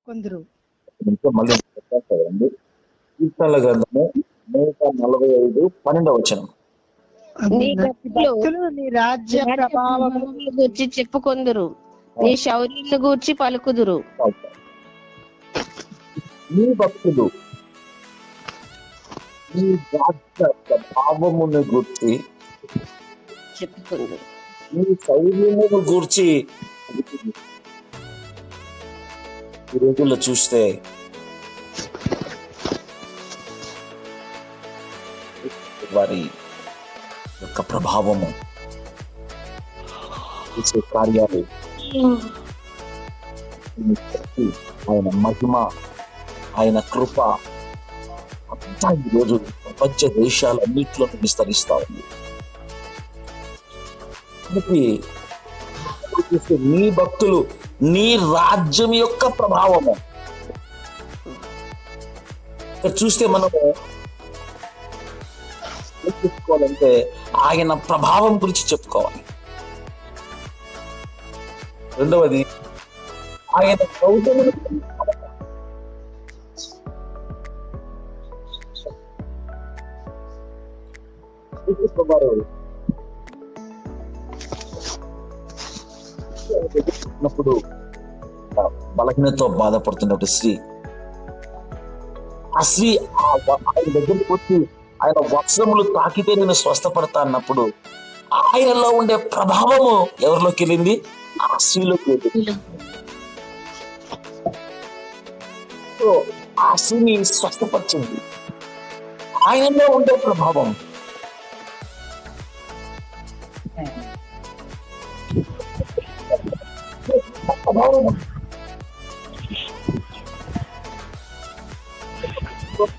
కొందరు. మళ్ళీ చదవండి. కీర్తనల గ్రంథము 145:12. నీ భక్తులు నీ రాజ్య ప్రభావము గూర్చి చెప్పుకొందురు, నీ శౌర్యమును గూర్చి పలుకుదురు. నీ భక్తులు నీ రాజ్య ప్రభావమును గూర్చి చెప్పుకొందురు, నీ శౌర్యమును గూర్చి. ఈ రోజుల్లో చూస్తే వారి యొక్క ప్రభావము, చేసే కార్యాలు, ఆయన మహిమ, ఆయన కృప అంతా ఈరోజు ప్రపంచ దేశాలన్నింటిలో విస్తరిస్తా ఉంది. నీ భక్తులు నీ రాజ్యం యొక్క ప్రభావము. ఇక్కడ చూస్తే మనము చెప్పుకోవాలంటే ఆయన ప్రభావం గురించి చెప్పుకోవాలి. రెండవది ఆయన సౌజన్యం. ఉన్నప్పుడు బలహీనతో బాధపడుతున్నప్పుడు స్త్రీ, ఆ స్త్రీ ఆయన దగ్గరికి వచ్చి ఆయన వస్త్రములు తాకితే నేను స్వస్థపడతా అన్నప్పుడు ఆయనలో ఉండే ప్రభావము ఎవరిలోకి వెళ్ళింది? ఆ స్త్రీలోకి వెళ్ళింది. ఆ స్త్రీని స్వస్థపరిచింది ఆయనలో ఉండే ప్రభావం.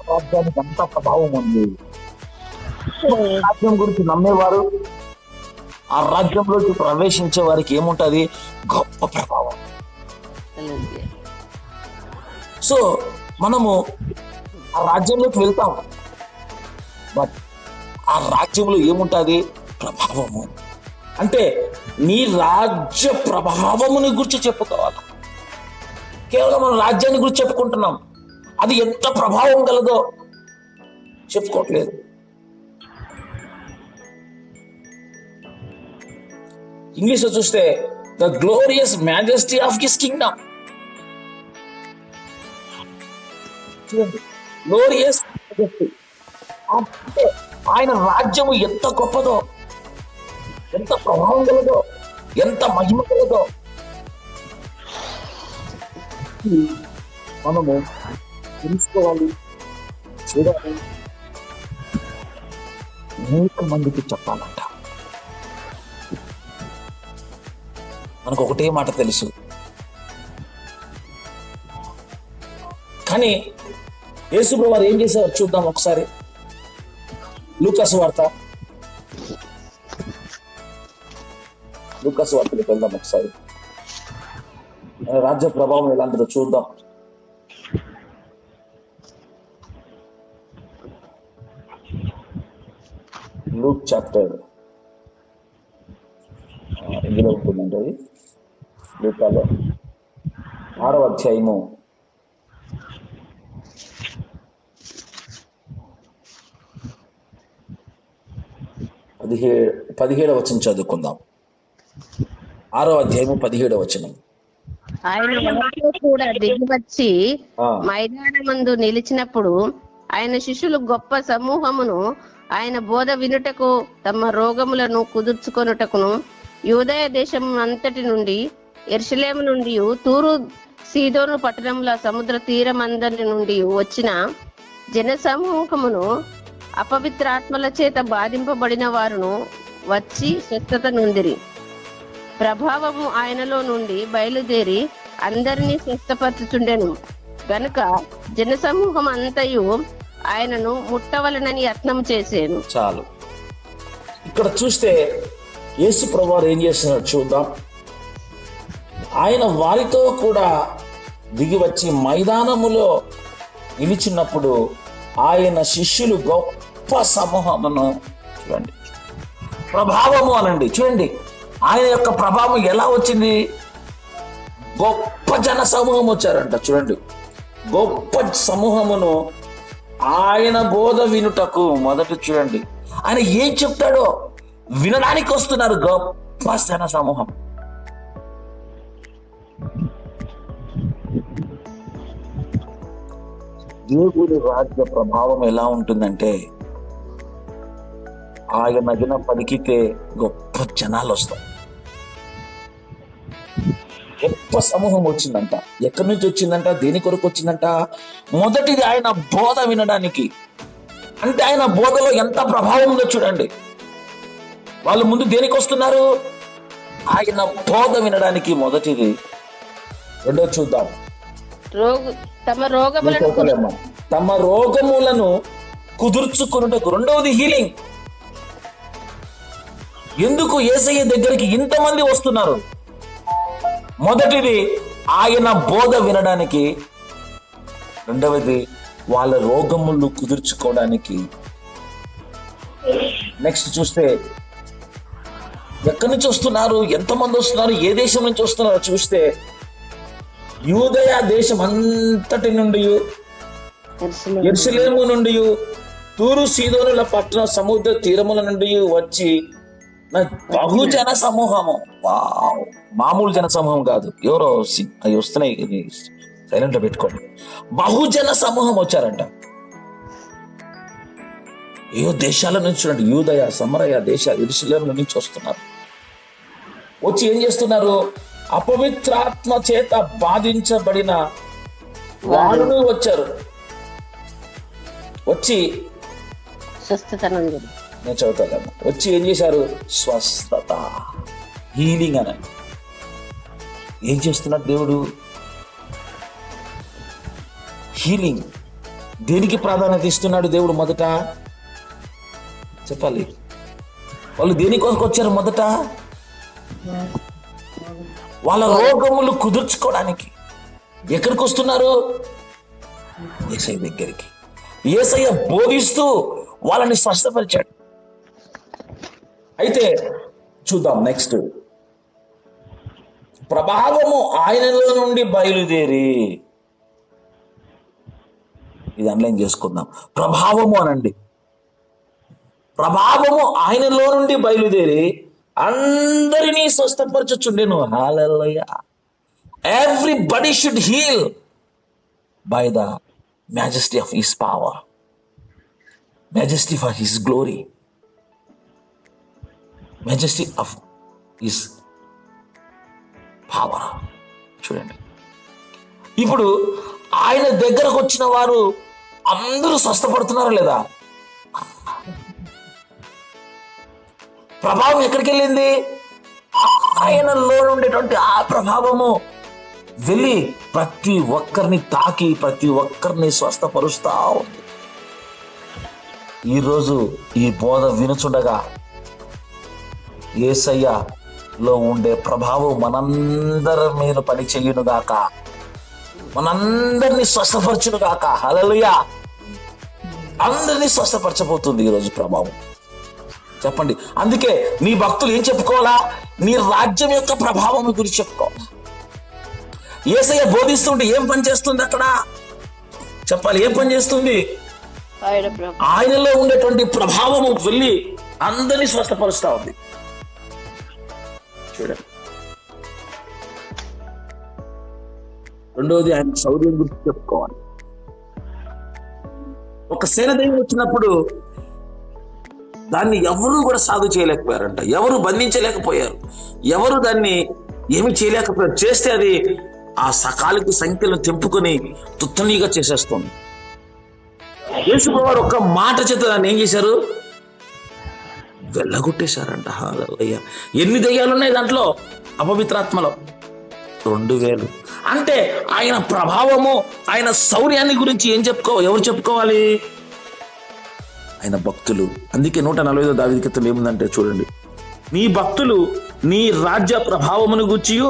రాజ్యానికి అంత ప్రభావం ఉంది. రాజ్యం గురించి నమ్మేవారు, ఆ రాజ్యంలోకి ప్రవేశించే వారికి ఏముంటది? గొప్ప ప్రభావం. సో మనము ఆ రాజ్యంలోకి వెళ్తాం, బట్ ఆ రాజ్యంలో ఏముంటది? ప్రభావము. అంటే నీ రాజ్య ప్రభావముని గురించి చెప్పుకోవాలి. కేవలం మనం రాజ్యాన్ని గురించి చెప్పుకుంటున్నాం, అది ఎంత ప్రభావం కలదో చెప్పుకోవట్లేదు. ఇంగ్లీష్ లో చూస్తే the glorious majesty of his Kingdom. Glorious majesty, ఆయన రాజ్యము ఎంత గొప్పదో, ఎంత ప్రభావం కలదో, ఎంత మహిమ కలదో మనము తెలుసుకోవాలి, చూడాలి, అనేక మందికి చెప్పాలంట. మనకు ఒకటే మాట తెలుసు, కానీ యేసుప్రభువు వారు ఏం చేసేవారు చూద్దాం ఒకసారి. లూకాసు వార్తలకు వెళ్దాం ఒకసారి. రాజ్య ప్రభావం ఎలాంటిదో చూద్దాం. లూక్ చాప్టర్ ఇందులో ఉంటుందంటే లూకాలో 6వ అధ్యాయము 17వ వచనం చదువుకుందాం. 6వ అధ్యాయము 17వ వచనం. ఆయన వారితో కూడా దిగి వచ్చి మైదానమందు నిలిచినప్పుడు ఆయన శిష్యులు గొప్ప సమూహమును ఆయన బోధ వినుటకు, తమ రోగములను కుదుర్చుకొనుటకును యూదయ దేశం అంతటి నుండి, యెరూషలేము నుండి, తూరు సీదోను పట్టణముల సముద్ర తీరమందరి నుండి వచ్చిన జన సమూహమును, అపవిత్రాత్మల చేత బాధింపబడిన వారును వచ్చి స్వస్థత నొందిరి. ప్రభావము ఆయనలో నుండి బయలుదేరి అందరినీ స్వస్థపరచుచుండెను గనుక జనసమూహం అంతయు ఆయనను ముట్టవలనని యత్నం చేసేను. చాలు. ఇక్కడ చూస్తే యేసు ప్రభువు ఏం చేస్తున్నాడు చూద్దాం. ఆయన వారితో కూడా దిగి వచ్చి మైదానములో నిలిచినప్పుడు ఆయన శిష్యులు గొప్ప సమూహమును, చూడండి ప్రభావము అనండి, చూడండి ఆయన యొక్క ప్రభావం ఎలా వచ్చింది? గొప్ప జన సమూహం వచ్చారంట. చూడండి, గొప్ప సమూహమును ఆయన బోధ వినుటకు. మొదట చూడండి, ఆయన ఏం చెప్తాడో వినడానికి వస్తున్నారు గొప్ప జన సమూహం. దేవుడి రాజ్య ప్రభావం ఎలా ఉంటుందంటే, ఆయన నగిన పలికితే గొప్ప జనాలు వస్తారు. గొప్ప సమూహం వచ్చిందంట. ఎక్కడి నుంచి వచ్చిందంట? దేని కొరకు వచ్చిందంట? మొదటిది ఆయన బోధ వినడానికి. అంటే ఆయన బోధలో ఎంత ప్రభావం ఉందో చూడండి. వాళ్ళు ముందు దేనికి వస్తున్నారు? ఆయన బోధ వినడానికి మొదటిది. రెండో చూద్దాం, తమ రోగములను కుదుర్చుకున్నటకు. రెండవది హీలింగ్. ఎందుకు యేసయ్య దగ్గరికి ఇంతమంది వస్తున్నారు? మొదటిది ఆయన బోధ వినడానికి, రెండవది వాళ్ళ రోగములు కుదుర్చుకోవడానికి. నెక్స్ట్ చూస్తే ఎక్కడి నుంచి వస్తున్నారు, ఎంతమంది వస్తున్నారు, ఏ దేశం నుంచి వస్తున్నారో చూస్తే యూదయ దేశం అంతటి నుండి, యెరూషలేము నుండి, తూరు సీదోనుల పట్టణ సముద్ర తీరముల నుండి వచ్చి బహుజన సమూహము. మామూలు జన సమూహం కాదు. ఎవరో అవి వస్తున్నాయి, ఇది సైలెంట్ లో పెట్టుకోండి. బహుజన సమూహం వచ్చారంట. ఏ దేశాల నుంచి చూడండి, యూదయ సమరయ దేశాలు, యెరూషలేము నుంచి వస్తున్నారు. వచ్చి ఏం చేస్తున్నారు? అపవిత్రాత్మ చేత బాధించబడిన వాళ్ళు వచ్చారు. వచ్చి నేను చదువుతాను. వచ్చి ఏం చేశారు? స్వస్థత, హీలింగ్ అని. ఏం చేస్తున్నాడు దేవుడు? హీలింగ్. దేనికి ప్రాధాన్యత ఇస్తున్నాడు దేవుడు? మొదట చెప్పాలి. వాళ్ళు దేనికోసం వచ్చారు? మొదట వాళ్ళ రోగములు కుదుర్చుకోవడానికి. ఎక్కడికి వస్తున్నారు? యేసయ్య దగ్గరికి. యేసయ్య బోధిస్తూ వాళ్ళని స్వస్థపరిచాడు. అయితే చూద్దాం నెక్స్ట్. ప్రభావము ఆయనలో నుండి బయలుదేరి. ఇది అండర్లైన్ చేసుకుందాం. ప్రభావము అనండి. ప్రభావము ఆయనలో నుండి బయలుదేరి అందరినీ స్వస్థపరచుచుండెను. హల్లెలూయా. Everybody should heal by the majesty of his power, majesty for his glory, majesty of his power. చూడండి, ఇప్పుడు ఆయన దగ్గరకు వచ్చిన వారు అందరూ స్వస్థపడుతున్నారా లేదా? ప్రభావం ఎక్కడికి వెళ్ళింది? ఆయనలో ఉండేటువంటి ఆ ప్రభావము వెళ్ళి ప్రతి ఒక్కరిని తాకి ప్రతి ఒక్కరిని స్వస్థపరుస్తా ఉంది. ఈరోజు ఈ బోధ వినుచుండగా యేసయ్యలో ఉండే ప్రభావం మనందరి మీద పని చెయ్యును గాక, మనందరినీ స్వస్థపరచును గాక. హల్లెలూయా. అందరినీ స్వస్థపరచబోతుంది ఈరోజు ప్రభావం. చెప్పండి. అందుకే నీ భక్తులు ఏం చెప్పుకోవాలా? నీ రాజ్యం యొక్క ప్రభావం గురించి చెప్పుకోవాలి. యేసయ్య బోధిస్తుంటే ఏం పని చేస్తుంది అక్కడ? చెప్పాలి. ఏం పని చేస్తుంది? ఆయనలో ఉండేటువంటి ప్రభావము వెళ్ళి అందరినీ స్వస్థపరుస్తా ఉంది. చూడండి. రెండవది ఆయన శౌర్యం గురించి చెప్పుకోవాలి. ఒక సేన దైవం వచ్చినప్పుడు దాన్ని ఎవరు కూడా సాగు చేయలేకపోయారంట. ఎవరు బంధించలేకపోయారు. ఎవరు దాన్ని ఏమి చేయలేకపోయారు. చేస్తే అది ఆ సకాలిక సంఖ్యలను తెంపుకొని తుత్తనీగా చేసేస్తుంది. యేసుప్రభువు ఒక్క మాట చేత దాన్ని ఏం చేశారు? వెళ్ళగొట్టేశారంట. హల్లెలూయా. ఎన్ని దయ్యాలు ఉన్నాయి దాంట్లో? అపవిత్రాత్మలో 2000. అంటే ఆయన ప్రభావము, ఆయన శౌర్యాన్ని గురించి ఎవరు చెప్పుకోవాలి? ఆయన భక్తులు. అందుకే 145 దావీదు కీర్తన ఏముందంటే చూడండి, నీ భక్తులు నీ రాజ్య ప్రభావమును గూర్చియు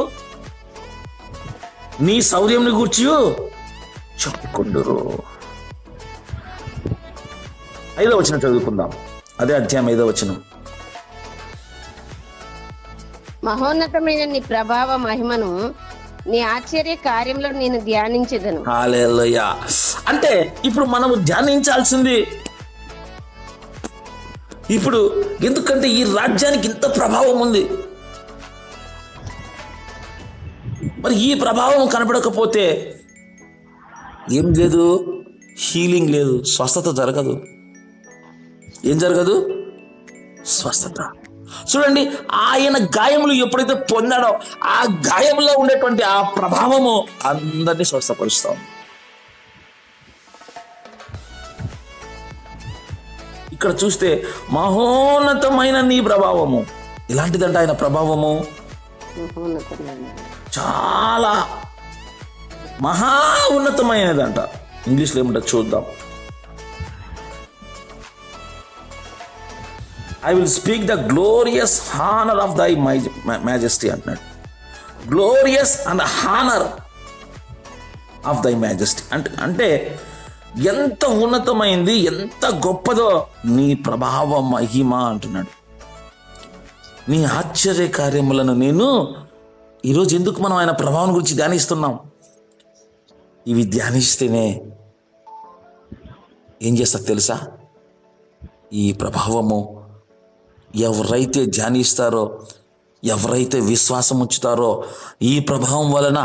నీ శౌర్యమును గూర్చియు చెప్పుకుందురు. 5వ వచనం చదువుకుందాం. అదే అధ్యాయం 5వ వచనం. మహోన్నతమైన నీ ప్రభావ మహిమను నీ ఆశ్చర్య కార్యంలో నేను ధ్యానించదను. హల్లెలూయా. అంటే ఇప్పుడు మనము ధ్యానించాల్సింది ఇప్పుడు, ఎందుకంటే ఈ రాజ్యానికి ఇంత ప్రభావం ఉంది. మరి ఈ ప్రభావం కనపడకపోతే ఏం లేదు, హీలింగ్ లేదు, స్వస్థత జరగదు. ఏం జరగదు? స్వస్థత. చూడండి, ఆయన గాయములు ఎప్పుడైతే పొందాడో ఆ గాయములో ఉండేటువంటి ఆ ప్రభావము అందరినీ స్వస్థపరుస్తాం. ఇక్కడ చూస్తే మహోన్నతమైన నీ ప్రభావము ఎలాంటిదంట? ఆయన ప్రభావము చాలా మహా ఉన్నతమైనదంట. ఇంగ్లీష్లో ఏమంట చూద్దాం. I will speak the glorious honour of thy majesty అంటున్నాడు. Glorious and honour of thy majesty అంటే ఎంత ఉన్నతమైంది, ఎంత గొప్పదో నీ ప్రభావ మహిమ అంటున్నాడు. నీ ఆశ్చర్య కార్యములను నేను ఈరోజు ఎందుకు మనం ఆయన ప్రభావం గురించి ధ్యానిస్తున్నాం? ఇవి ధ్యానిస్తేనే ఏం చేస్తా తెలుసా? ఈ ప్రభావము ఎవరైతే ధ్యానిస్తారో, ఎవరైతే విశ్వాసం ఉంచుతారో, ఈ ప్రభావం వలన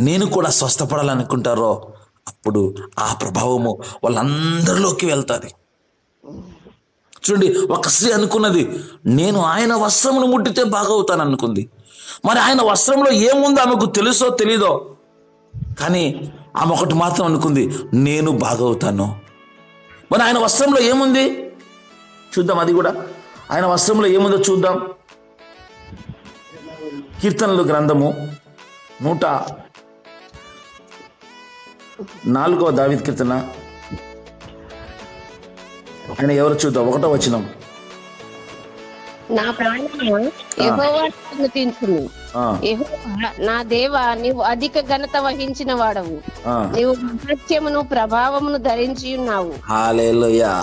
నేను కూడా స్వస్థపడాలనుకుంటారో అప్పుడు ఆ ప్రభావము వాళ్ళందరిలోకి వెళ్తాది. చూడండి, ఒక స్త్రీ అనుకున్నది, నేను ఆయన వస్త్రమును ముట్టితే బాగవుతాను అనుకుంది. మరి ఆయన వస్త్రంలో ఏముందో ఆమెకు తెలుసో తెలీదో, కానీ ఆమె ఒకటి మాత్రం అనుకుంది, నేను బాగవుతాను. మరి ఆయన వస్త్రంలో ఏముంది చూద్దాం. అది కూడా ఆయన వస్త్రంలో ఏముందో చూద్దాం. కీర్తనలు గ్రంథము 104 దావీదు కీర్తన. ఆయన ఎవరు చూద్దాం. 1వ వచనం. నా ప్రాణము యెహోవాను స్తుతించును. యెహోవా నా దేవా, నీవు అధిక ఘనత వహించిన వాడవు. నీవు మహత్యమును ప్రభావమును ధరించి ఉన్నావు. హల్లెలూయా.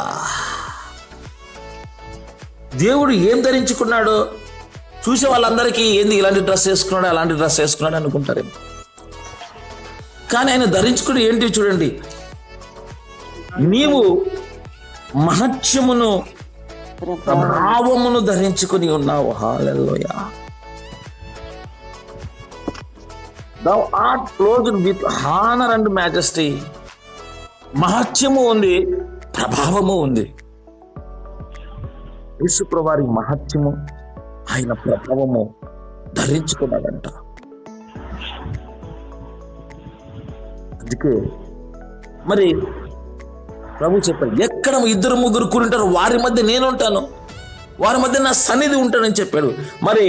దేవుడు ఏం ధరించుకున్నాడు? చూసే వాళ్ళందరికీ ఏంది ఇలాంటి డ్రెస్ వేసుకున్నాడు, అలాంటి డ్రెస్ వేసుకున్నాడు అనుకుంటారేమో. కానీ ఆయన ధరించుకుని ఏంటి చూడండి, నీవు మహత్యమును ప్రభావమును ధరించుకుని ఉన్నావు. హల్లెలూయా. Thou art clothed with honor and majesty. మహత్యము ఉంది, ప్రభావము ఉంది. యేసుప్రభువారి మహత్యము, ఆయన ప్రభావము ధరించుకున్నాడంట. అందుకే మరి ప్రభు చెప్పాడు, ఎక్కడ 2-3 కూడుంటారు వారి మధ్య నేను ఉంటాను, వారి మధ్య నా సన్నిధి ఉంటానని చెప్పాడు. మరి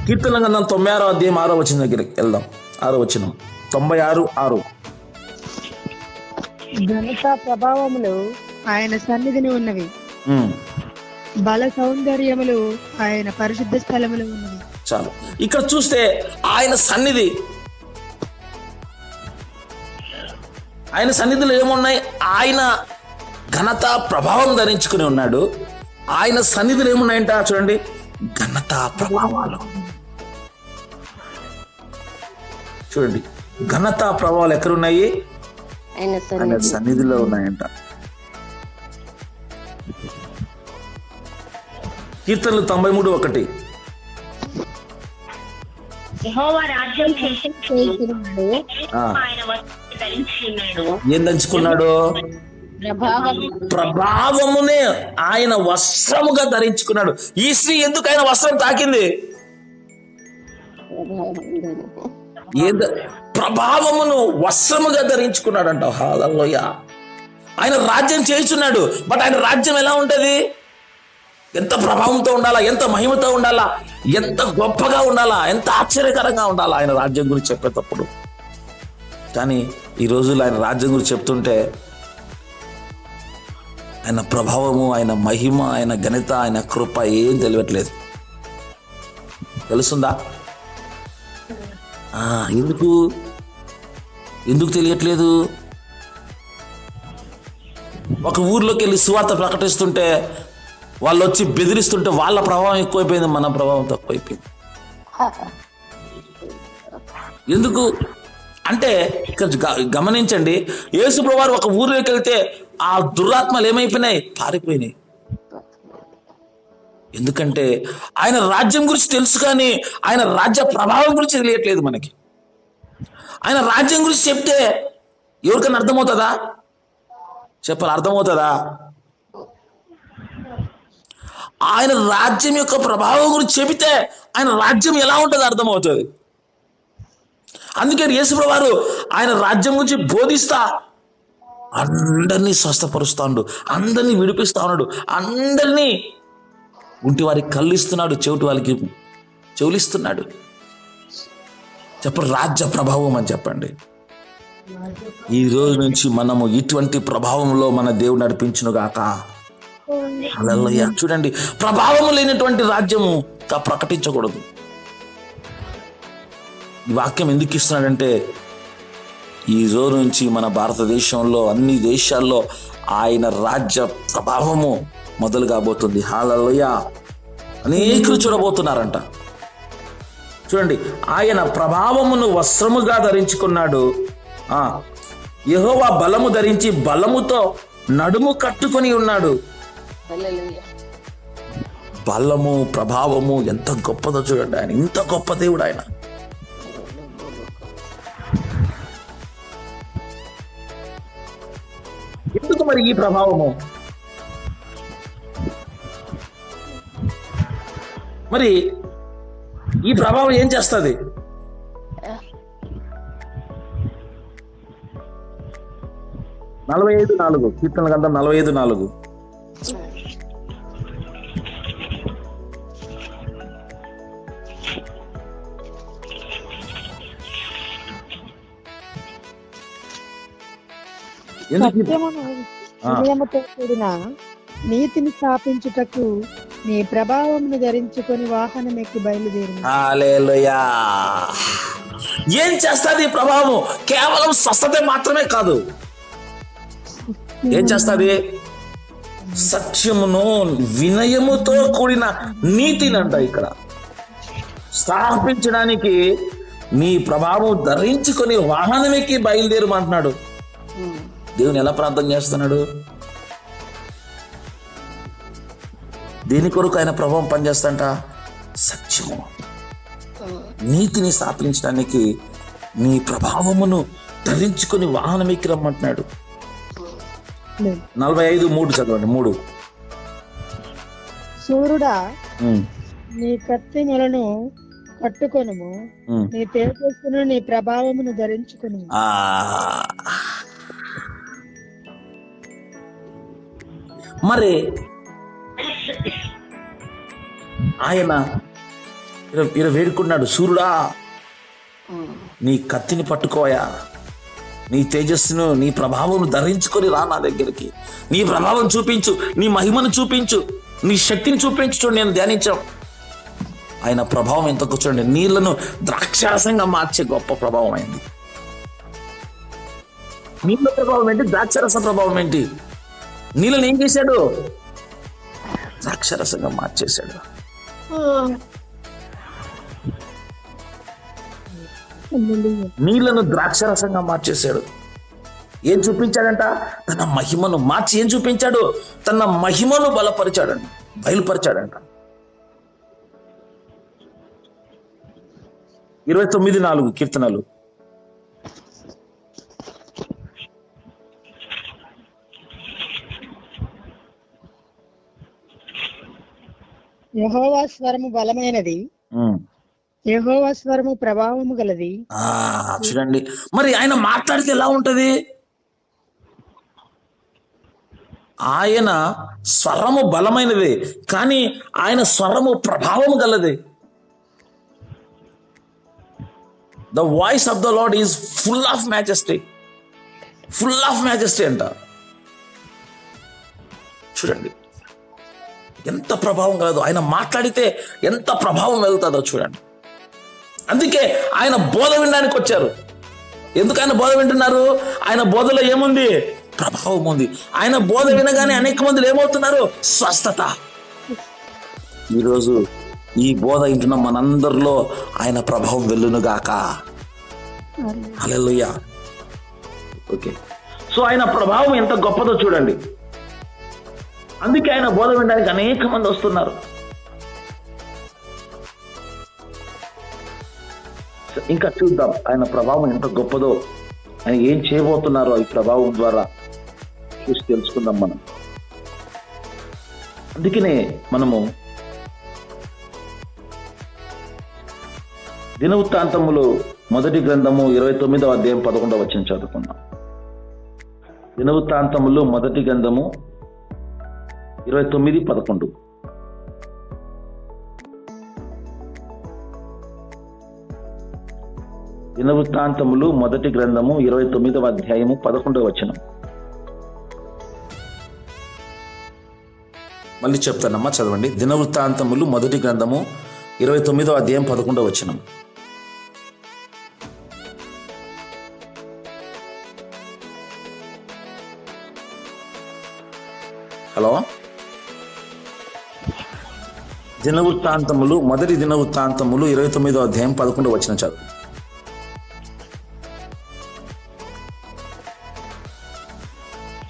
కీర్తన గ్రంథం 96వ అధ్యాయం 6వ వచనం దగ్గరికి వెళ్దాం. 6వ వచనం 96:6. ఘనత ప్రభావములు ఆయన సన్నిధిని ఉన్నవి, బల సౌందర్యములు ఆయన పరిశుద్ధ స్థలములు ఉన్నవి. చాలు. ఇక్కడ చూస్తే ఆయన సన్నిధి, ఆయన సన్నిధిలో ఏమున్నాయి? ఆయన ఘనత ప్రభావం ధరించుకుని ఉన్నాడు. ఆయన సన్నిధిలో ఏమున్నాయంట చూడండి, ఘనత ప్రభావాలు. చూడండి, ఘనత ప్రభావాలు ఎక్కడున్నాయి? ఆయన సన్నిధిలో ఉన్నాయంట. కీర్తనలు 93:1. ఏం ధరించుకున్నాడు? ప్రభావమునే ఆయన వస్త్రముగా ధరించుకున్నాడు. ఈ స్త్రీ ఎందుకు ఆయన వస్త్రం తాకింది? ప్రభావమును వస్త్రముగా ధరించుకున్నాడంట. హల్లెలూయా. ఆయన రాజ్యం చేస్తున్నాడు. బట్ ఆయన రాజ్యం ఎలా ఉంటది? ఎంత ప్రభావంతో ఉండాలా, ఎంత మహిమతో ఉండాలా, ఎంత గొప్పగా ఉండాలా, ఎంత ఆశ్చర్యకరంగా ఉండాలా ఆయన రాజ్యం గురించి చెప్పేటప్పుడు. కానీ ఈ రోజుల్లో ఆయన రాజ్యం గురించి చెప్తుంటే ఆయన ప్రభావము, ఆయన మహిమ, ఆయన ఘనత, ఆయన కృప ఏం తెలియట్లేదు. తెలుస్తుందా? ఎందుకు తెలియట్లేదు? ఒక ఊర్లోకి వెళ్ళి సువార్త ప్రకటిస్తుంటే వాళ్ళు వచ్చి బెదిరిస్తుంటే వాళ్ళ ప్రభావం ఎక్కువైపోయింది, మన ప్రభావం తక్కువైపోయింది. ఎందుకు అంటే ఇక్కడ గమనించండి, యేసుప్రభువు వారు ఒక ఊరిలోకి వెళ్తే ఆ దురాత్మలు ఏమైపోయినాయి? పారిపోయినాయి. ఎందుకంటే ఆయన రాజ్యం గురించి తెలుసు, కానీ ఆయన రాజ్య ప్రభావం గురించి తెలియట్లేదు మనకి. ఆయన రాజ్యం గురించి చెప్తే ఎవరికైనా అర్థమవుతుందా? చెప్పాలి, అర్థమవుతుందా? ఆయన రాజ్యం యొక్క ప్రభావం గురించి చెబితే ఆయన రాజ్యం ఎలా ఉంటుందో అర్థమవుతుంది. అందుకే యేసుప్రభువు వారు ఆయన రాజ్యం గురించి బోధిస్తా అందరినీ స్వస్థపరుస్తా ఉన్నాడు, అందరినీ విడిపిస్తా ఉన్నాడు, అందరినీ ఉంటి వారికి కళ్ళిస్తున్నాడు, చెవిటి వారికి చెవులిస్తున్నాడు. చెప్పండి, రాజ్య ప్రభావం అని చెప్పండి. ఈ రోజు నుంచి మనము ఇటువంటి ప్రభావంలో మన దేవుడు నడిపించును గాక. హల్లెలూయా. చూడండి, ప్రభావము లేనటువంటి రాజ్యము ప్రకటించకూడదు. ఈ వాక్యం ఎందుకు ఇస్తున్నాడంటే, ఈ రోజు నుంచి మన భారతదేశంలో అన్ని దేశాల్లో ఆయన రాజ్య ప్రభావము మొదలు కాబోతుంది. హల్లెలూయా. అనేకులు చూడబోతున్నారంట. చూడండి, ఆయన ప్రభావమును వస్త్రముగా ధరించుకున్నాడు. యెహోవా బలము ధరించి బలముతో నడుము కట్టుకొని ఉన్నాడు. బలము, ప్రభావము ఎంత గొప్పదో చూడండి. ఆయన ఇంత గొప్ప దేవుడు ఆయన. ఎందుకు మరి ఈ ప్రభావము? మరి ఈ ప్రభావం ఏం చేస్తుంది? కీర్తన గ్రంథం 45:4. సత్యముతో కూడిన నీతిని స్థాపించుటకు నీ ప్రభావమును ధరించుకొని వాహనం ఎక్కి బయలుదేరింది. హల్లెలూయా. ఏం చేస్తుంది ఈ ప్రభావం? కేవలం స్వస్థత మాత్రమే కాదు. ఏం చేస్తుంది? సత్యమును వినయముతో కూడిన నీతిని అంట ఇక్కడ స్థాపించడానికి నీ ప్రభావం ధరించుకొని వాహనం ఎక్కి బయలుదేరమంటున్నాడు. దేవుని ఎలా ప్రార్థన చేస్తున్నాడు? దేని కొరకు ఆయన ప్రభావం పనిచేస్తంట? సత్యము, నీతిని స్థాపించడానికి నీ ప్రభావమును ధరించుకొని వాహనం ఎక్కి రమ్మంటున్నాడు. 45:3 చదవండి. 3. సూర్యుడా, నీ కత్తి మొలను కట్టుకొనుము, నీ తేజస్సును నీ ప్రభావమును ధరించుకును. మరి ఆయన ఇలా వేడుకున్నాడు, సూర్యుడా నీ కత్తిని పట్టుకోయా, నీ తేజస్సును నీ ప్రభావం ధరించుకొని రా నా దగ్గరికి. నీ ప్రభావం చూపించు, నీ మహిమను చూపించు, నీ శక్తిని చూపించు. నేను ధ్యానించాం ఆయన ప్రభావం ఎంత కూర్చోండి. నీళ్లను ద్రాక్షారసంగా మార్చే గొప్ప ప్రభావం అయింది. నీళ్ళ ప్రభావం ఏంటి? ద్రాక్షరస ప్రభావం ఏంటి? నీళ్ళని ఏం చేశాడు? ద్రాక్షరసంగా మార్చేశాడు. నీళ్లను ద్రాక్షరసంగా మార్చేశాడు. ఏం చూపించాడంట? తన మహిమను మార్చి ఏం చూపించాడు? తన మహిమను బలపరిచాడంట, బయలుపరిచాడంట. 29:4 కీర్తనలు. యెహోవా స్వరము బలమైనది, యెహోవా స్వరము ప్రభావము గలది. చూడండి, మరి ఆయన మాట్లాడితే ఎలా ఉంటది? ఆయన స్వరము బలమైనది, కానీ ఆయన స్వరము ప్రభావము గలది. The voice of the lord is full of majesty. Full of majesty అంట. చూడండి ఎంత ప్రభావం కలదో. ఆయన మాట్లాడితే ఎంత ప్రభావం వెళ్తుందో చూడండి. అందుకే ఆయన బోధ వినడానికి వచ్చారు. ఎందుకు ఆయన బోధ వింటున్నారు? ఆయన బోధలో ఏముంది? ప్రభావం ఉంది. ఆయన బోధ వినగానే అనేక మంది ఏమవుతున్నారు? స్వస్థత. ఈరోజు ఈ బోధ వింటున్న మనందరిలో ఆయన ప్రభావం వెళ్ళునుగాక. హల్లెలూయా. ఓకే, సో ఆయన ప్రభావం ఎంత గొప్పదో చూడండి. అందుకే ఆయన బోధ వినడానికి అనేక మంది వస్తున్నారు. ఇంకా చూద్దాం ఆయన ప్రభావం ఎంత గొప్పదో, ఆయన ఏం చేయబోతున్నారో ఈ ప్రభావం ద్వారా చూసి తెలుసుకుందాం మనం. అందుకనే మనము దినవృత్తాంతములు మొదటి గ్రంథము 29వ అధ్యాయం 11వ వచనం చదువుకుందాం. దినవృత్తాంతములు మొదటి గ్రంథము 29:11. దినవృత్తాంతములు మొదటి గ్రంథము 29వ అధ్యాయము 11వ వచనం. మళ్ళీ చెప్తానమ్మా, చదవండి. దినవృత్తాంతములు మొదటి గ్రంథము 29వ అధ్యాయం 11వ వచనం. హలో, దినవృత్తాంతములు మొదటి దినవృత్తాంతములు 29వ అధ్యాయం 11వ వచనం చదువు.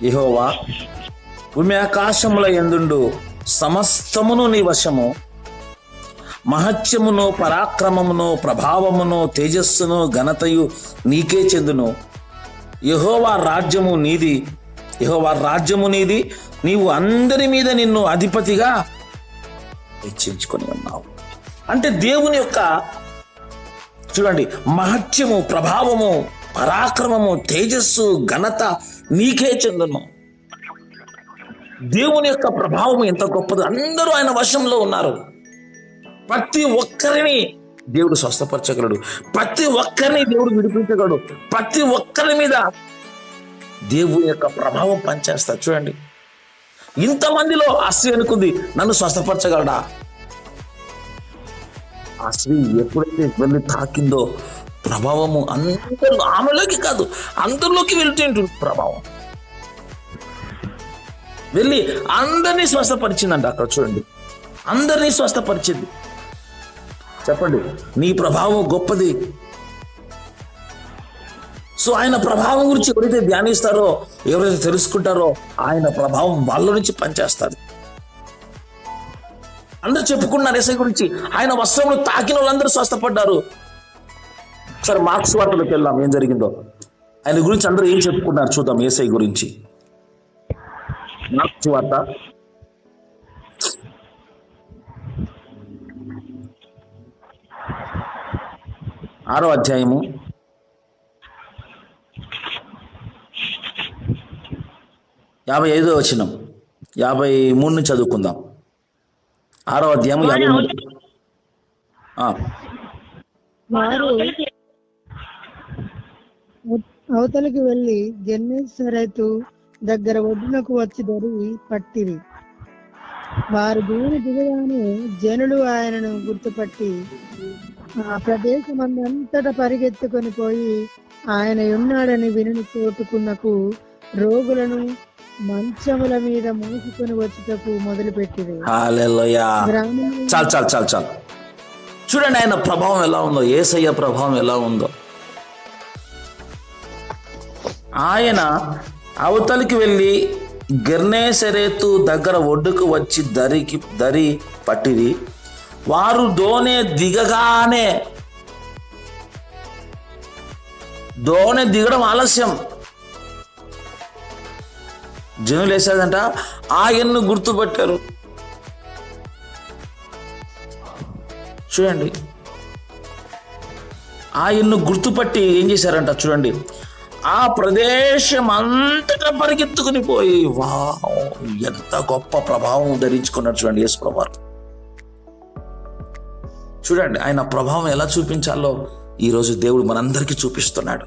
యెహోవా, భూమి ఆకాశముల యందుండు సమస్తమును నీ వశము, మహత్యమును పరాక్రమమును ప్రభావమును తేజస్సును ఘనతయు నీకే చెందును. యెహోవా రాజ్యము నీది, యెహోవా రాజ్యము నీది, నీవు అందరి మీద నిన్ను అధిపతిగా హెచ్చించుకొని ఉన్నావు. అంటే దేవుని యొక్క చూడండి, మహత్యము ప్రభావము పరాక్రమము తేజస్సు ఘనత నీకే చెందును. దేవుని యొక్క ప్రభావం ఎంత గొప్పదో. అందరూ ఆయన వశంలో ఉన్నారు. ప్రతి ఒక్కరిని దేవుడు స్వస్థపరచగలడు, ప్రతి ఒక్కరిని దేవుడు విడిపించగలడు, ప్రతి ఒక్కరి మీద దేవుని యొక్క ప్రభావం పనిచేస్తారు. చూడండి, ఇంతమందిలో ఆ స్త్రీ అనుకుంది, నన్ను స్వస్థపరచగలడా? ఆ స్త్రీ ఎప్పుడైతే వెళ్ళి తాకిందో ప్రభావము అందరూ, ఆమెలోకి కాదు అందరిలోకి వెళ్తుంటుంది ప్రభావం. వెళ్ళి అందరినీ స్వస్థపరిచిందంట. అక్కడ చూడండి, అందరినీ స్వస్థపరిచింది. చెప్పండి, నీ ప్రభావం గొప్పది. సో ఆయన ప్రభావం గురించి ఎవరైతే ధ్యానిస్తారో, ఎవరైతే తెలుసుకుంటారో, ఆయన ప్రభావం వాళ్ళ నుంచి పనిచేస్తారు. అందరూ చెప్పుకున్నారు యేసయ్య గురించి. ఆయన వస్త్రములు తాకిన వాళ్ళందరూ స్వస్థపడ్డారు. సరే, మార్క్స్ వార్తలోకి వెళ్దాం, ఏం జరిగిందో. ఆయన గురించి అందరూ ఏం చెప్పుకున్నారు చూద్దాం. యేసయ్య గురించి మార్క్స్ వార్త 6వ అధ్యాయము 55వ వచనం, 53 నుంచి చదువుకుందాం. 6వ అధ్యాయం 53. వారు అవతలికి వెళ్లి గెన్నేసరెతు దగ్గర ఒడ్డునకు వచ్చి దరి పట్టిరి. వారు భూమి దిగగానే జనులు ఆయనను గుర్తుపట్టి ఆ ప్రదేశమందంతటా పరిగెత్తుకొని పోయి ఆయన ఉన్నాడని విని చోటుకున్నకు రోగులను మంచముల మీద మోసుకొని వచ్చుటకు మొదలుపెట్టిరి. హల్లెలూయా. చాలు చాలు చాలు చాలు. చూడండి ఆయన ప్రభావం ఎలా ఉందో, యేసయ్య ప్రభావం ఎలా ఉందో. ఆయన అవతలికి వెళ్ళి గెర్నేసరెతు దగ్గర ఒడ్డుకు వచ్చి దరి పట్టిరి. వారు దోణి దిగడం ఆలస్యం. జనులు వేసేదంట, ఆయన్ను గుర్తుపట్టారు. చూడండి, ఆయన్ను గుర్తుపట్టి ఏం చేశారంట చూడండి, ఆ ప్రదేశం అంతటా పరిగెత్తుకుని పోయి, వావ్ ఎంత గొప్ప ప్రభావం ధరించుకున్నారు చూడండి యేసు ప్రభువారు. చూడండి ఆయన ప్రభావం ఎలా చూపించాలో ఈరోజు దేవుడు మనందరికీ చూపిస్తున్నాడు.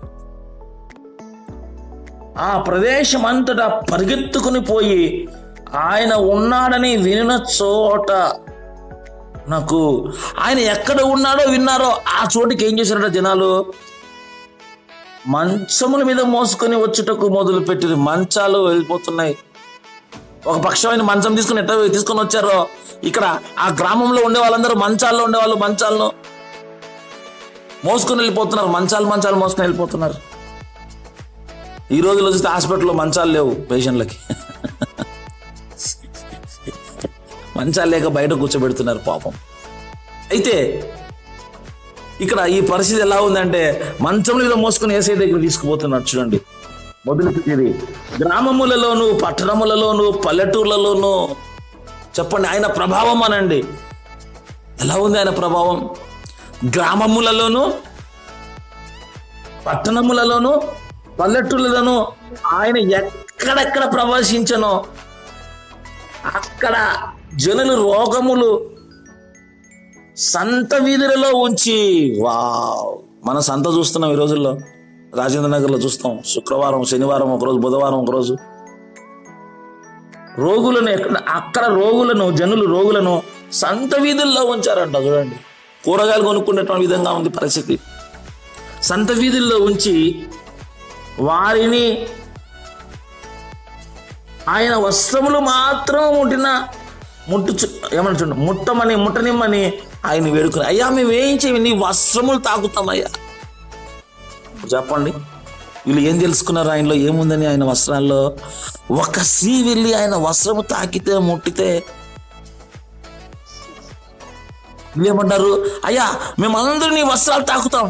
ఆ ప్రదేశం అంతటా పరిగెత్తుకుని పోయి ఆయన ఉన్నాడని వినిన చోట నాకు ఆయన ఎక్కడ ఉన్నాడో విన్నారో ఆ చోటుకి ఏం చేశారట జనాలు, మంచముల మీద మోసుకొని వచ్చుటకు మొదలు పెట్టిరు. మంచాలు వెళ్ళిపోతున్నాయి. ఒక పక్షమైన మంచం తీసుకుని ఎట్లా తీసుకొని వచ్చారో, ఇక్కడ ఆ గ్రామంలో ఉండే వాళ్ళందరూ మంచాల్లో ఉండేవాళ్ళు మంచాలను మోసుకొని వెళ్ళిపోతున్నారు, మంచాలు మోసుకొని వెళ్ళిపోతున్నారు. ఈ రోజులో చూస్తే హాస్పిటల్లో మంచాలు లేవు పేషెంట్లకి. మంచాలు లేక బయట కూర్చోబెడుతున్నారు పాపం. అయితే ఇక్కడ ఈ పరిస్థితి ఎలా ఉందంటే మంచం మీద మోసుకొని యేసయ్య దగ్గర తీసుకుపోతున్నారు. చూడండి, మొదలుపెట్టేది గ్రామములలోను, పట్టణములలోను, పల్లెటూర్లలోను. చెప్పండి, ఆయన ప్రభావం అనండి. ఎలా ఉంది ఆయన ప్రభావం? గ్రామములలోను, పట్టణములలోను, పల్లెటూర్లలోను ఆయన ఎక్కడెక్కడ ప్రవేశించనో అక్కడ జనులు రోగములు సంత వీధులలో ఉంచి, మన సంత చూస్తున్నాం ఈ రోజుల్లో, రాజేంద్ర నగర్లో చూస్తాం. శుక్రవారం, శనివారం ఒకరోజు, బుధవారం ఒకరోజు. రోగులను అక్కడ జనులు రోగులను సంత వీధుల్లో ఉంచారంట. చూడండి, కూరగాయలు కొనుక్కునేటువంటి విధంగా ఉంది పరిస్థితి. సంత వీధుల్లో ఉంచి వారిని ఆయన వస్త్రములు మాత్రం ముట్టనిమ్మని ఆయన వేడుకుని, అయ్యా మేము వేయించేవి నీ వస్త్రములు తాకుతామయ్యా. చెప్పండి, వీళ్ళు ఏం తెలుసుకున్నారు? ఆయనలో ఏముందని? ఆయన వస్త్రాల్లో ఒక స్త్రీ వెళ్ళి ఆయన వస్త్రము తాకితే, ముట్టితే ఏమంటారు? అయ్యా మేమందరూ నీ వస్త్రాలు తాకుతాం,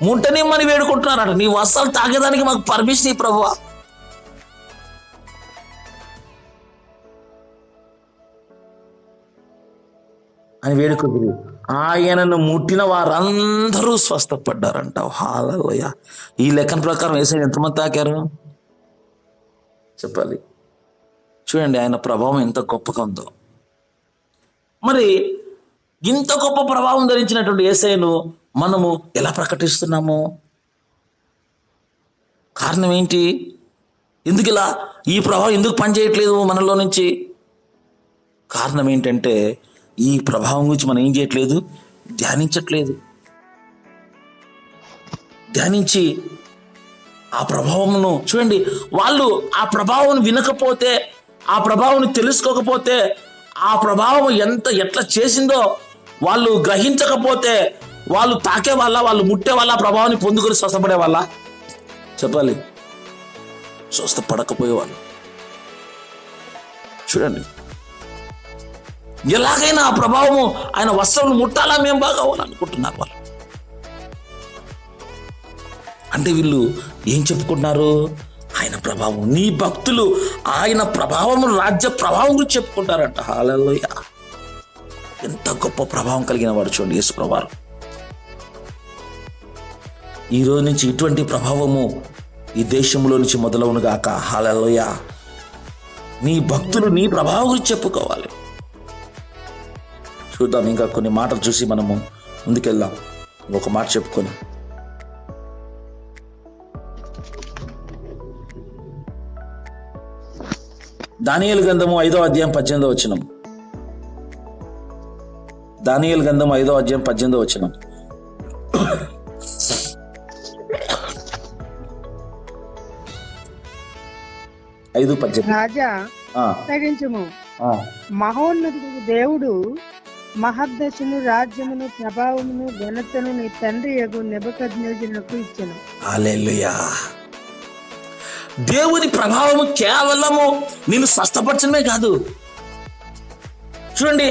ముట్టనిమ్మని వేడుకుంటున్నారట. నీ వస్త్రాలు తాకేదానికి మాకు పర్మిషన్ ఈ ప్రభువా. అని వేడుకుంది. ఆయనను ముట్టిన వారందరూ స్వస్థపడ్డారంట. హల్లెలూయా. ఈ లెక్కన ప్రకారం యేసయ్య ఎంతమంది తాకారు చెప్పాలి. చూడండి ఆయన ప్రభావం ఎంత గొప్పగా ఉందో. మరి ఇంత గొప్ప ప్రభావం ధరించినటువంటి యేసయ్యను మనము ఎలా ప్రకటిస్తున్నాము? కారణం ఏంటి? ఎందుకు ఇలా ఈ ప్రభావం ఎందుకు పనిచేయట్లేదు మనలో నుంచి? కారణం ఏంటంటే ఈ ప్రభావం గురించి మనం ఏం చేయట్లేదు, ధ్యానించట్లేదు. ధ్యానించి ఆ ప్రభావమును చూడండి. వాళ్ళు ఆ ప్రభావం వినకపోతే, ఆ ప్రభావం తెలుసుకోకపోతే, ఆ ప్రభావం ఎట్లా చేసిందో వాళ్ళు గ్రహించకపోతే, వాళ్ళు తాకే వాళ్ళ, వాళ్ళు ముట్టే వాళ్ళ, ప్రభావాన్ని పొందుకొని స్వస్థపడే వాళ్ళ చెప్పాలి. స్వస్థపడకపోయేవాళ్ళు. చూడండి, ఎలాగైనా ఆ ప్రభావము ఆయన వస్త్రం ముట్టాలా మేము బాగా అవ్వాలనుకుంటున్నారు వాళ్ళు. అంటే వీళ్ళు ఏం చెప్పుకుంటున్నారు? ఆయన ప్రభావం. నీ భక్తులు ఆయన ప్రభావం, రాజ్య ప్రభావం గురించి చెప్పుకుంటారంట. హల్లెలూయా. ఎంత గొప్ప ప్రభావం కలిగిన వాడు చూడండి యేసు ప్రభువారు. ఈ రోజు నుంచి ఇటువంటి ప్రభావము ఈ దేశంలో నుంచి మొదలవును గాక. హల్లెలూయా. నీ భక్తులు నీ ప్రభావం గురించి చెప్పుకోవాలి. చూద్దాం, ఇంకా కొన్ని మాటలు చూసి మనము ముందుకెళ్దాం. ఒక మాట చెప్పుకొని, దానియేలు గ్రంథము 5వ అధ్యాయం 18వ వచనం. దానియేలు గ్రంథము 5వ అధ్యాయం 18వ వచనం. రాజా తగించుము, మహోన్నతుడు దేవుడు మహద్దశను, రాజ్యమును, ప్రభావమును, ఘనతను నీ తండ్రి యగు నెబుకద్నెజరునకు ఇచ్చెను. హల్లెలూయా. దేవుని ప్రభావము కేవలము నిన్ను స్వస్థపరచడమే కాదు. చూడండి,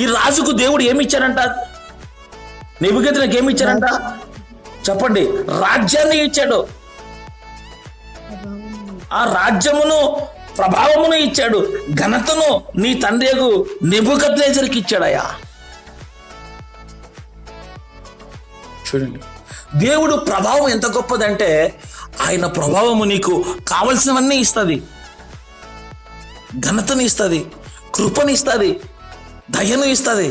ఈ రాజుకు దేవుడు ఏమి ఇచ్చాడంట? నెబుకద్నెజరుకు ఏమి ఇచ్చాడంట చెప్పండి? రాజ్యాన్ని ఇచ్చాడు. ఆ రాజ్యమును, ప్రభావమును ఇచ్చాడు. ఘనతను నీ తండ్రియగు నెబుకద్నెజరుకి ఇచ్చాడయ్యా. చూడండి, దేవుడు ప్రభావం ఎంత గొప్పదంటే ఆయన ప్రభావము నీకు కావలసినవన్నీ ఇస్తుంది. ఘనతను ఇస్తుంది, కృపను ఇస్తుంది, దయను ఇస్తుంది.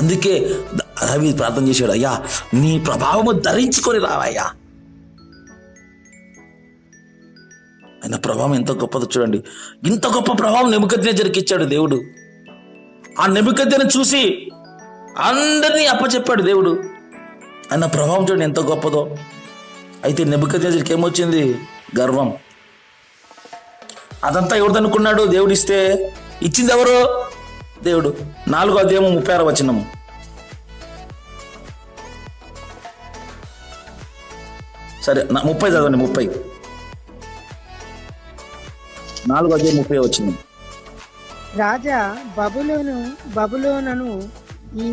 అందుకే దావీదు ప్రార్థన చేశాడు, అయ్యా నీ ప్రభావము ధరించుకొని రావయ్యా. ఆయన ప్రభావం ఎంత గొప్పదో చూడండి. ఇంత గొప్ప ప్రభావం నెబుకద్నెజరుకి ఇచ్చాడు దేవుడు. ఆ నెబుకద్నెజరుని చూసి అందరినీ అప్పచెప్పాడు దేవుడు. ఆయన ప్రభావం చూడండి ఎంత గొప్పదో. అయితే నెబుకద్నెజరుకి ఏమొచ్చింది? గర్వం. అదంతా ఎవరిదనుకున్నాడు? దేవుడు ఇస్తే. ఇచ్చింది ఎవరు? దేవుడు. 4వ అధ్యాయం 36వ వచనము. సరే 30 చదవండి. 30 4:30 వచ్చింది. రాజా బబులోనను ఈ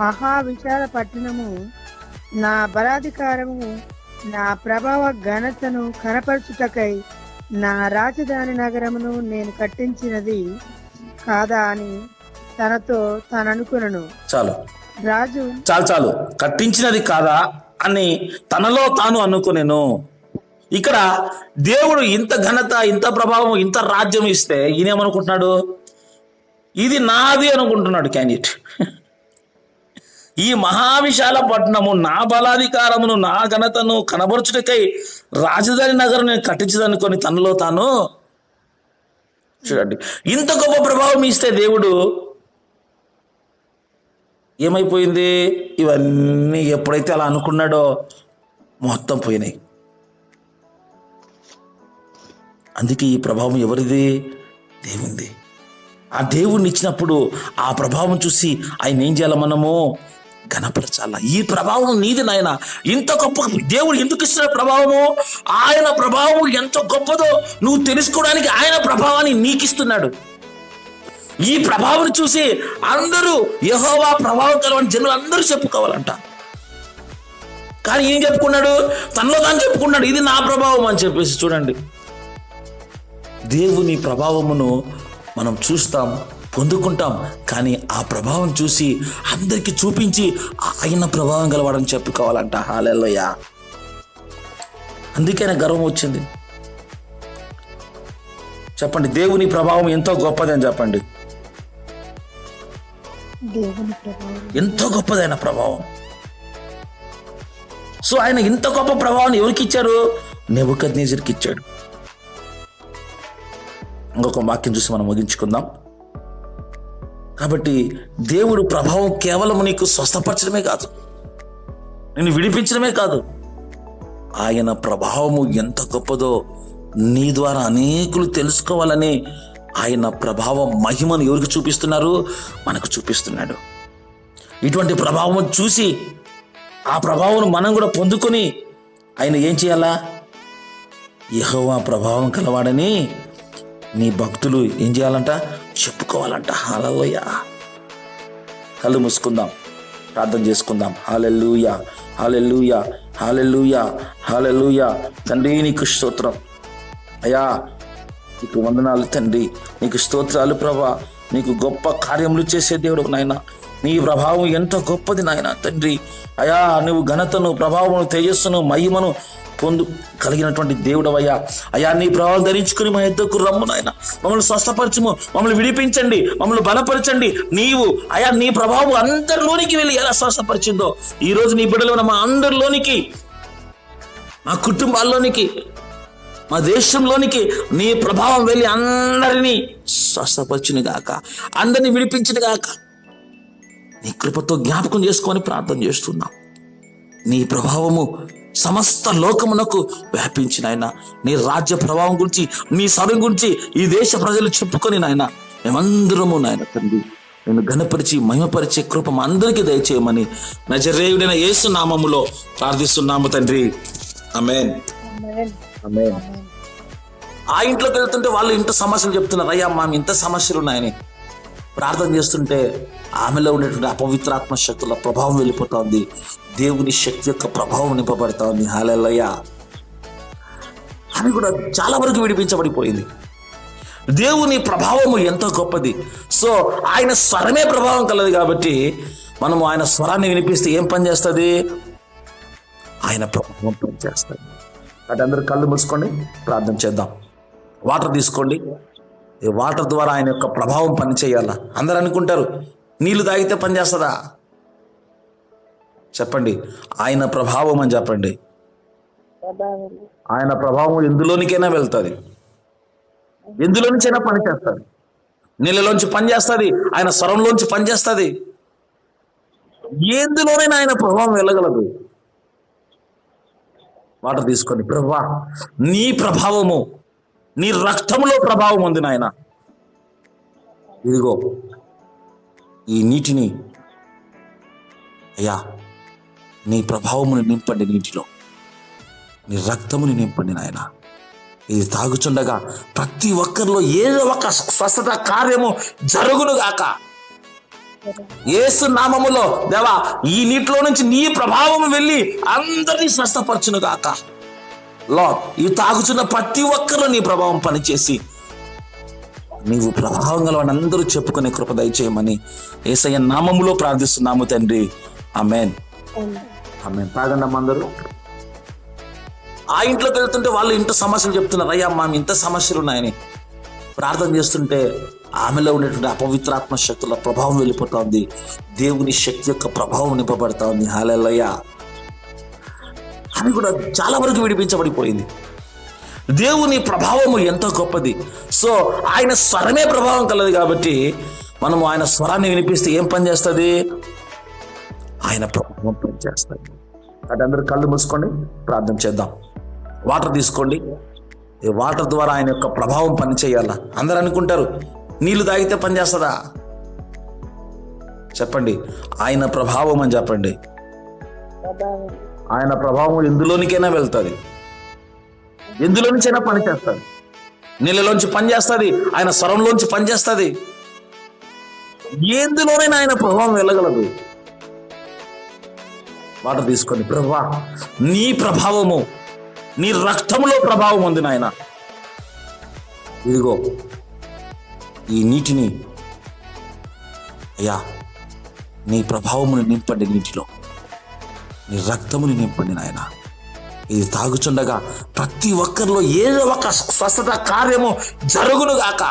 మహావిశాల పట్టణము నా బలాధికారము నా ప్రభావ ఘనతను కనపరచుటకై నా రాజధాని నగరమును నేను కట్టించినది కాదా అని తనతో తాను అనుకునను. చాలు రాజు చాలు కట్టించినది కాదా అని తనలో తాను అనుకునేను. ఇక్కడ దేవుడు ఇంత ఘనత, ఇంత ప్రభావం, ఇంత రాజ్యం ఇస్తే ఈయనేమనుకుంటున్నాడు? ఇది నాది అనుకుంటున్నాడు క్యాండిడేట్. ఈ మహావిశాల పట్టణము నా బలాధికారమును నా ఘనతను కనబరుచుటకై రాజధాని నగరం నేను కట్టించదనుకొని తనలో తాను. చూడండి, ఇంత గొప్ప ప్రభావం ఇస్తే దేవుడు ఏమైపోయింది? ఇవన్నీ ఎప్పుడైతే అలా అనుకున్నాడో మొత్తం పోయినాయి. అందుకే ఈ ప్రభావం ఎవరిది? దేవునిది. ఆ దేవుణ్ణి ఇచ్చినప్పుడు ఆ ప్రభావం చూసి ఆయన ఏం చేయాలి? మనము ఘనపరచాల. ఈ ప్రభావం నీది నాయన. ఇంత గొప్ప దేవుడు ఎందుకు ఇస్తున్న ప్రభావము? ఆయన ప్రభావం ఎంత గొప్పదో నువ్వు తెలుసుకోవడానికి ఆయన ప్రభావాన్ని నీకు ఇస్తున్నాడు. ఈ ప్రభావం చూసి అందరూ యెహోవా ప్రభావం కలవని జనులు అందరూ చెప్పుకోవాలంట. కానీ ఏం చెప్పుకున్నాడు? తనలో తాను చెప్పుకున్నాడు, ఇది నా ప్రభావం అని చెప్పేసి. చూడండి, దేవుని ప్రభావమును మనం చూస్తాం, పొందుకుంటాం. కానీ ఆ ప్రభావం చూసి అందరికి చూపించి ఆయన ప్రభావం గలవాడని చెప్పుకోవాలంట. హల్లెలూయా. అందుకనే గర్వం వచ్చింది. చెప్పండి, దేవుని ప్రభావం ఎంతో గొప్పది అని చెప్పండి. దేవుని ప్రభావం ఎంతో గొప్పదైన ప్రభావం. సో ఆయన ఇంత గొప్ప ప్రభావాన్ని ఎవరికి ఇచ్చారు? నెబుకద్నెజరుకి ఇచ్చాడు. ఇంకొక వాక్యం చూసి మనం ముగించుకుందాం. కాబట్టి దేవుడు ప్రభావం కేవలం నీకు స్వస్థపరచడమే కాదు, నిన్ను విడిపించడమే కాదు, ఆయన ప్రభావము ఎంత గొప్పదో నీ ద్వారా అనేకులు తెలుసుకోవాలని ఆయన ప్రభావం మహిమను ఎవరికి చూపిస్తున్నారు? మనకు చూపిస్తున్నాడు. ఇటువంటి ప్రభావం చూసి ఆ ప్రభావం మనం కూడా పొందుకొని ఆయన ఏం చేయాలా? యెహోవా ప్రభావం కలవాడని నీ భక్తులు ఏం చేయాలంట? చెప్పుకోవాలంట. హల్లెలూయా. కళ్ళు మూసుకుందాం, ప్రార్థన చేసుకుందాం. హల్లెలూయా, హల్లెలూయా, హల్లెలూయా, హల్లెలూయా. తండ్రి నీకు స్తోత్రం అయ్యా, నీకు వందనాలు తండ్రి, నీకు స్తోత్రాలు ప్రభా. నీకు గొప్ప కార్యములు చేసే దేవుడు నాయన. నీ ప్రభావం ఎంత గొప్పది నాయన తండ్రి. అయా, నువ్వు ఘనతను, ప్రభావమును, తేజస్సును, మహిమను పొందు కలిగినటువంటి దేవుడవయ్యా. అయా, నీ ప్రభావం ధరించుకుని మా యొద్దకు రమ్ము నాయన. మమ్మల్ని స్వస్థపరచుము, మమ్మల్ని విడిపించండి, మమ్మల్ని బలపరచండి. నీవు అయా నీ ప్రభావం అందరిలోనికి వెళ్ళి ఎలా స్వస్థపరిచిందో ఈ రోజు నీ బిడ్డలో మా అందరిలోనికి, మా కుటుంబాల్లోనికి, మా దేశంలోనికి నీ ప్రభావం వెళ్ళి అందరినీ స్వస్థపరచును గాక, అందరినీ విడిపించును గాక. నీ కృపతో జ్ఞాపకం చేసుకొని ప్రార్థన చేస్తున్నాం. నీ ప్రభావము సమస్త లోకమునకు వ్యాపించిన ఆయన, నీ రాజ్య ప్రభావం గురించి, నీ సభ గురించి ఈ దేశ ప్రజలు చెప్పుకొని నాయన మేమందరము నాయన తండ్రి నేను ఘనపరిచి మహిమపరిచే కృప మా అందరికీ దయచేయమని నజరేయుడైన యేసు నామములో ప్రార్థిస్తున్నాము తండ్రి. ఆమేన్, ఆమేన్. ఆ ఇంట్లోకి వెళ్తుంటే వాళ్ళు ఇంత సమస్యలు చెప్తున్నారు. అయ్యా మా ఇంత సమస్యలు ఉన్నాయని ప్రార్థన చేస్తుంటే ఆమెలో ఉండేటువంటి అపవిత్రాత్మ శక్తుల ప్రభావం వెళ్ళిపోతా ఉంది. దేవుని శక్తి యొక్క ప్రభావం నింపబడతా ఉంది. హల్లెలూయా. ఆమె కూడా చాలా వరకు విడిపించబడిపోయింది. దేవుని ప్రభావము ఎంతో గొప్పది. సో ఆయన స్వరమే ప్రభావం కలదు కాబట్టి మనము ఆయన స్వరాన్ని వినిపిస్తే ఏం పని చేస్తుంది? ఆయన ప్రభావం పనిచేస్తుంది. కాబట్టి అందరూ కళ్ళు మూసుకోండి, ప్రార్థన చేద్దాం. వాటర్ తీసుకోండి. ఈ వాటర్ ద్వారా ఆయన యొక్క ప్రభావం పని చేయాలా. అందరూ అనుకుంటారు నీళ్లు తాగితే పని చేస్తుందా? చెప్పండి, ఆయన ప్రభావం అని చెప్పండి. ఆయన ప్రభావం ఎందులోనికైనా వెళ్తుంది, ఎందులోంచైనా పని చేస్తుంది. నీళ్ళలోంచి పని చేస్తుంది, ఆయన స్వరంలోంచి పని చేస్తుంది. ఎందులోనైనా ఆయన ప్రభావం వెళ్ళగలదు. వాటర్ తీసుకొని, ప్రభువా నీ ప్రభావము, నీ రక్తంలో ప్రభావం ఉంది నాయన. ఇదిగో ఈ నీటిని అయ్యా నీ ప్రభావమును నింపండి నీటిలో. నీ రక్తముని నింపండి నాయన. ఇది తాగుచుండగా ప్రతి ఒక్కరిలో ఏదో ఒక స్వస్థత కార్యము జరుగును గాక. యేసు నామములో దేవా ఈ నీటిలో నుంచి నీ ప్రభావం వెళ్ళి అందరినీ స్వస్థపరచును గాక. లార్డ్, ఇవి తాగుచున్న ప్రతి ఒక్కరిలో నీ ప్రభావం పనిచేసి నీవు ప్రభావం గలవని అందరూ చెప్పుకునే కృప దయచేయమని యేసయ్య నామములో ప్రార్థిస్తున్నాము తండ్రి. ఆమేన్. ఆమేన్. తాగండి అమ్మ అందరూ. ఆ ఇంట్లోకి వెళ్తుంటే వాళ్ళు ఇంత సమస్యలు చెప్తున్నారు. అయ్యా మా ఇంత సమస్యలు ఉన్నాయని ప్రార్థన చేస్తుంటే ఆమెలో ఉండేటువంటి అపవిత్రాత్మ శక్తుల ప్రభావం వెళ్ళిపోతా ఉంది. దేవుని శక్తి యొక్క ప్రభావం నింపబడతా ఉంది. హల్లెలూయా. ఆమె కూడా చాలా వరకు విడిపించబడిపోయింది. దేవుని ప్రభావము ఎంతో గొప్పది. సో ఆయన స్వరమే ప్రభావం కలదు కాబట్టి మనము ఆయన స్వరాన్ని వినిపిస్తే ఏం పని చేస్తుంది? ఆయన ప్రభావం పనిచేస్తుంది. అంటే అందరూ కళ్ళు మూసుకోండి, ప్రార్థన చేద్దాం. వాటర్ తీసుకోండి. ఈ వాటర్ ద్వారా ఆయన యొక్క ప్రభావం పని చేయాలా. అందరూ అనుకుంటారు నీళ్లు తాగితే పని చేస్తుందా? చెప్పండి, ఆయన ప్రభావం అని చెప్పండి. ఆయన ప్రభావం ఎందులోనికైనా వెళ్తుంది, ఎందులో నుంచైనా పని చేస్తుంది. నీళ్ళలోంచి పని చేస్తుంది, ఆయన స్వరంలోంచి పని చేస్తుంది. ఎందులోనైనా ఆయన ప్రభావం వెళ్ళగలదు. వాటర్ తీసుకొని, ప్రభువా నీ ప్రభావము, నీ రక్తంలో ప్రభావం ఉంది నాయన. ఇదిగో ఈ నీటిని అయ్యా నీ ప్రభావముని నింపండి, నీటిలో నీ రక్తముని నింపండి నాయన. ఇది తాగుచుండగా ప్రతి ఒక్కరిలో ఏదో ఒక స్వస్థత కార్యము జరుగును గాక.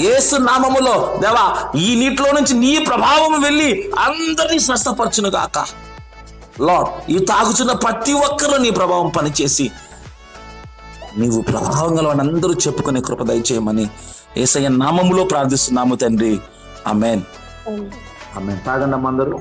యేసు నామములో దేవా ఈ నీటిలో నుంచి నీ ప్రభావం వెళ్ళి అందరినీ స్వస్థపరచును గాక. లార్డ్, ఇవి తాగుచున్న ప్రతి ఒక్కరిలో నీ ప్రభావం పనిచేసి నీవు ప్రభావం గలవని అందరూ చెప్పుకునే కృప దయచేయమని యేసయ్య నామములో ప్రార్థిస్తున్నాము తండ్రి. ఆమేన్. ఆమేన్. తాగండి అమ్మ అందరూ.